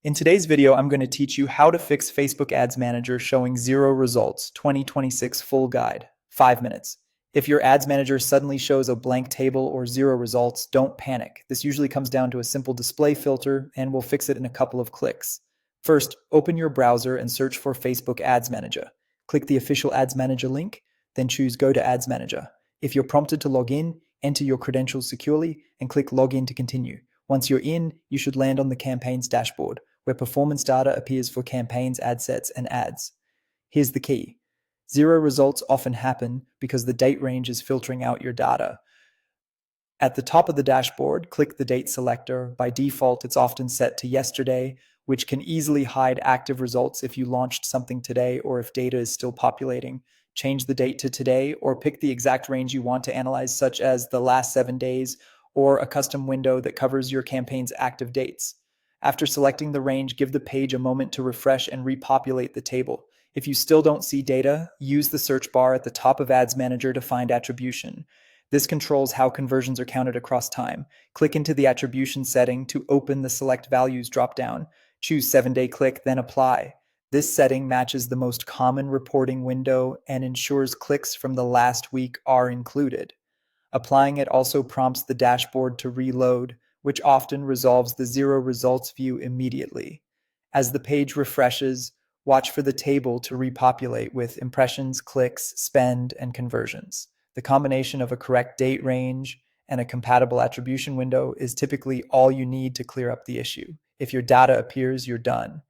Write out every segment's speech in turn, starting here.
In today's video, I'm going to teach you how to fix Facebook Ads Manager showing 0 results 2026 full guide, 5 minutes. If your Ads Manager suddenly shows a blank table or 0 results, don't panic. This usually comes down to a simple display filter, and we'll fix it in a couple of clicks. First, open your browser and search for Facebook Ads Manager. Click the official Ads Manager link, then choose Go to Ads Manager. If you're prompted to log in, enter your credentials securely and click Login to continue. Once you're in, you should land on the campaign's dashboard, where performance data appears for campaigns, ad sets, and ads. Here's the key. 0 results often happen because the date range is filtering out your data. At the top of the dashboard, click the date selector. By default, it's often set to yesterday, which can easily hide active results if you launched something today or if data is still populating. Change the date to today or pick the exact range you want to analyze, such as the last 7 days or a custom window that covers your campaign's active dates. After selecting the range, give the page a moment to refresh and repopulate the table. If you still don't see data, use the search bar at the top of Ads Manager to find attribution. This controls how conversions are counted across time. Click into the attribution setting to open the Select Values dropdown. Choose 7-day click, then Apply. This setting matches the most common reporting window and ensures clicks from the last week are included. Applying it also prompts the dashboard to reload, which often resolves the 0 results view immediately. As the page refreshes, watch for the table to repopulate with impressions, clicks, spend, and conversions. The combination of a correct date range and a compatible attribution window is typically all you need to clear up the issue. If your data appears, you're done.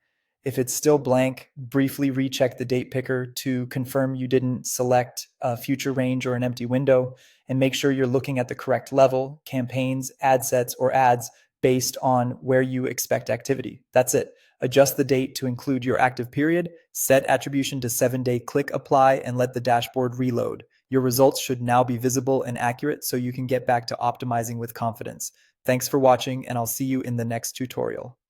If it's still blank, briefly recheck the date picker to confirm you didn't select a future range or an empty window, and make sure you're looking at the correct level, campaigns, ad sets, or ads based on where you expect activity. That's it. Adjust the date to include your active period, set attribution to 7-day, click apply, and let the dashboard reload. Your results should now be visible and accurate so you can get back to optimizing with confidence. Thanks for watching, and I'll see you in the next tutorial.